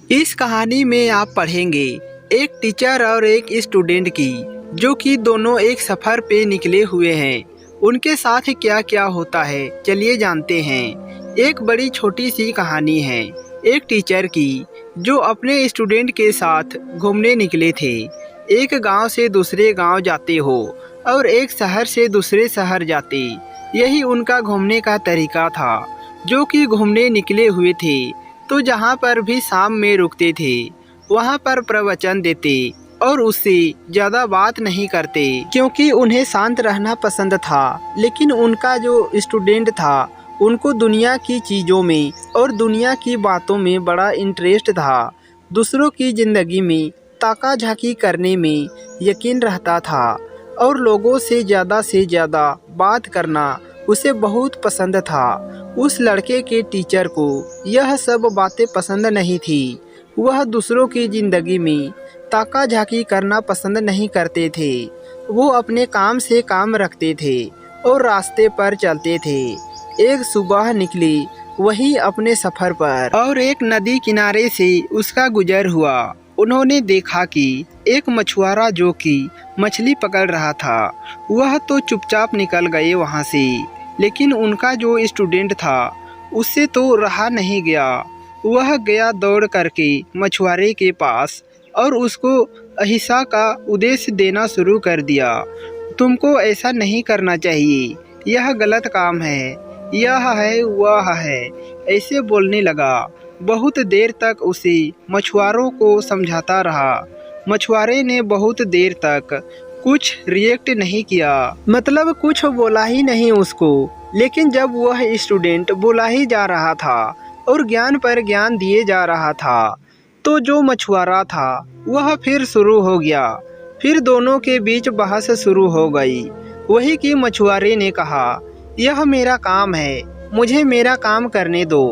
इस कहानी में आप पढ़ेंगे एक टीचर और एक स्टूडेंट की, जो कि दोनों एक सफ़र पे निकले हुए हैं। उनके साथ क्या क्या होता है चलिए जानते हैं। एक बड़ी छोटी सी कहानी है एक टीचर की, जो अपने स्टूडेंट के साथ घूमने निकले थे। एक गांव से दूसरे गांव जाते हो और एक शहर से दूसरे शहर जाते, यही उनका घूमने का तरीका था। जो कि घूमने निकले हुए थे तो जहाँ पर भी शाम में रुकते थे वहाँ पर प्रवचन देते और उससे ज़्यादा बात नहीं करते, क्योंकि उन्हें शांत रहना पसंद था। लेकिन उनका जो स्टूडेंट था उनको दुनिया की चीज़ों में और दुनिया की बातों में बड़ा इंटरेस्ट था। दूसरों की ज़िंदगी में ताका झाकी करने में यकीन रहता था और लोगों से ज़्यादा बात करना उसे बहुत पसंद था। उस लड़के के टीचर को यह सब बातें पसंद नहीं थी। वह दूसरों की ज़िंदगी में ताका झाकी करना पसंद नहीं करते थे। वो अपने काम से काम रखते थे और रास्ते पर चलते थे। एक सुबह निकली वही अपने सफ़र पर और एक नदी किनारे से उसका गुजर हुआ। उन्होंने देखा कि एक मछुआरा जो कि मछली पकड़ रहा था वह तो चुपचाप निकल गए वहाँ से, लेकिन उनका जो स्टूडेंट था उससे तो रहा नहीं गया। वह गया दौड़ करके मछुआरे के पास और उसको अहिंसा का उद्देश्य देना शुरू कर दिया। तुमको ऐसा नहीं करना चाहिए, यह गलत काम है, यह है वह है, ऐसे बोलने लगा। बहुत देर तक उसे मछुआरों को समझाता रहा। मछुआरे ने बहुत देर तक कुछ रिएक्ट नहीं किया, मतलब कुछ बोला ही नहीं उसको। लेकिन जब वह स्टूडेंट बोला ही जा रहा था और ज्ञान पर ज्ञान दिए जा रहा था तो जो मछुआरा था वह फिर शुरू हो गया। फिर दोनों के बीच बहस शुरू हो गई। वही कि मछुआरे ने कहा, यह मेरा काम है, मुझे मेरा काम करने दो,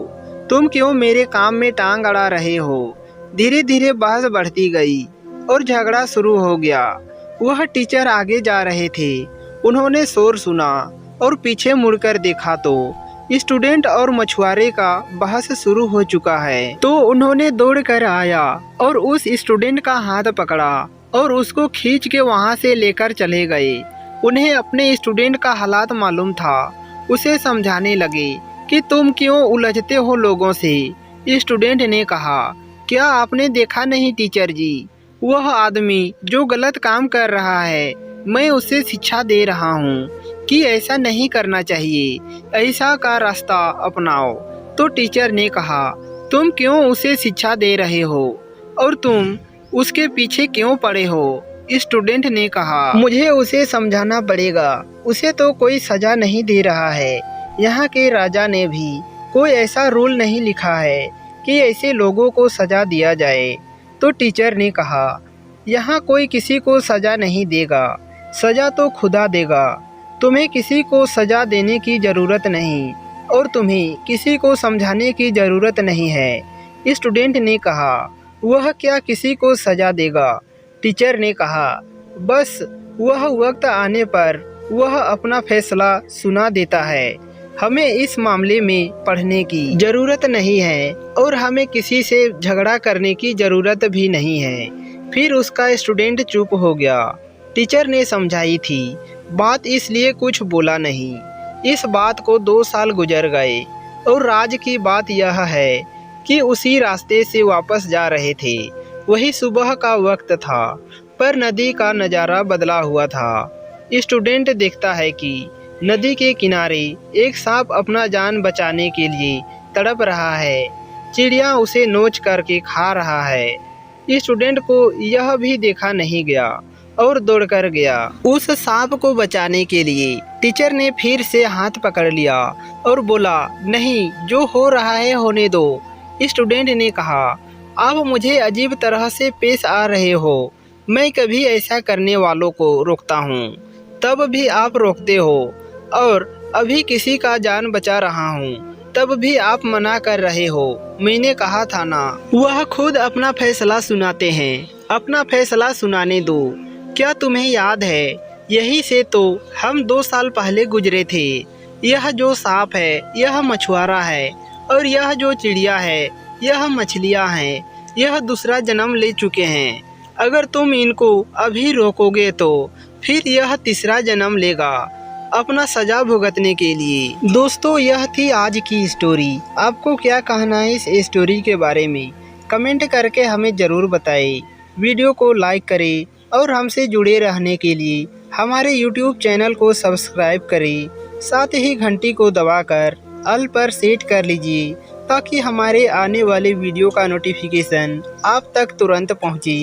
तुम क्यों मेरे काम में टांग अड़ा रहे हो। धीरे धीरे बहस बढ़ती गई और झगड़ा शुरू हो गया। वह टीचर आगे जा रहे थे, उन्होंने शोर सुना और पीछे मुड़कर देखा तो स्टूडेंट और मछुआरे का बहस शुरू हो चुका है। तो उन्होंने दौड़ कर आया और उस स्टूडेंट का हाथ पकड़ा और उसको खींच के वहाँ से लेकर चले गए। उन्हें अपने स्टूडेंट का हालात मालूम था। उसे समझाने लगे कि तुम क्यों उलझते हो लोगों से। स्टूडेंट ने कहा, क्या आपने देखा नहीं टीचर जी, वह आदमी जो गलत काम कर रहा है, मैं उसे शिक्षा दे रहा हूँ कि ऐसा नहीं करना चाहिए, ऐसा का रास्ता अपनाओ। तो टीचर ने कहा, तुम क्यों उसे शिक्षा दे रहे हो और तुम उसके पीछे क्यों पड़े हो। स्टूडेंट ने कहा, मुझे उसे समझाना पड़ेगा, उसे तो कोई सजा नहीं दे रहा है। यहाँ के राजा ने भी कोई ऐसा रूल नहीं लिखा है कि ऐसे लोगों को सजा दिया जाए। तो टीचर ने कहा, यहाँ कोई किसी को सजा नहीं देगा, सजा तो खुदा देगा। तुम्हें किसी को सजा देने की ज़रूरत नहीं और तुम्हें किसी को समझाने की ज़रूरत नहीं है। स्टूडेंट ने कहा, वह क्या किसी को सजा देगा। टीचर ने कहा, बस वह वक्त आने पर वह अपना फैसला सुना देता है। हमें इस मामले में पढ़ने की ज़रूरत नहीं है और हमें किसी से झगड़ा करने की ज़रूरत भी नहीं है। फिर उसका स्टूडेंट चुप हो गया। टीचर ने समझाई थी बात, इसलिए कुछ बोला नहीं। इस बात को 2 साल गुजर गए और राज की बात यह है कि उसी रास्ते से वापस जा रहे थे। वही सुबह का वक्त था, पर नदी का नज़ारा बदला हुआ था। स्टूडेंट देखता है कि नदी के किनारे एक सांप अपना जान बचाने के लिए तड़प रहा है। चिड़िया उसे नोच करके खा रहा है। स्टूडेंट को यह भी देखा नहीं गया और दौड़कर गया। उस सांप को बचाने के लिए टीचर ने फिर से हाथ पकड़ लिया और बोला, नहीं, जो हो रहा है होने दो। स्टूडेंट ने कहा, आप मुझे अजीब तरह से पेश आ रहे हो। मैं कभी ऐसा करने वालों को रोकता हूँ, तब भी आप रोकते हो, और अभी किसी का जान बचा रहा हूँ, तब भी आप मना कर रहे हो। मैंने कहा था ना। वह खुद अपना फैसला सुनाते हैं, अपना फैसला सुनाने दो। क्या तुम्हें याद है, यही से तो हम 2 साल पहले गुजरे थे। यह जो सांप है यह मछुआरा है और यह जो चिड़िया है यह मछलियाँ हैं। यह दूसरा जन्म ले चुके हैं। अगर तुम इनको अभी रोकोगे तो फिर यह तीसरा जन्म लेगा अपना सजा भुगतने के लिए। दोस्तों, यह थी आज की स्टोरी। आपको क्या कहना है इस स्टोरी के बारे में? कमेंट करके हमें ज़रूर बताएं। वीडियो को लाइक करें और हमसे जुड़े रहने के लिए हमारे YouTube चैनल को सब्सक्राइब करें। साथ ही घंटी को दबाकर ऑल पर सेट कर लीजिए ताकि हमारे आने वाले वीडियो का नोटिफिकेशन आप तक तुरंत पहुंचे।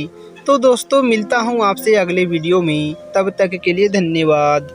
तो दोस्तों, मिलता हूं आपसे अगले वीडियो में। तब तक के लिए धन्यवाद।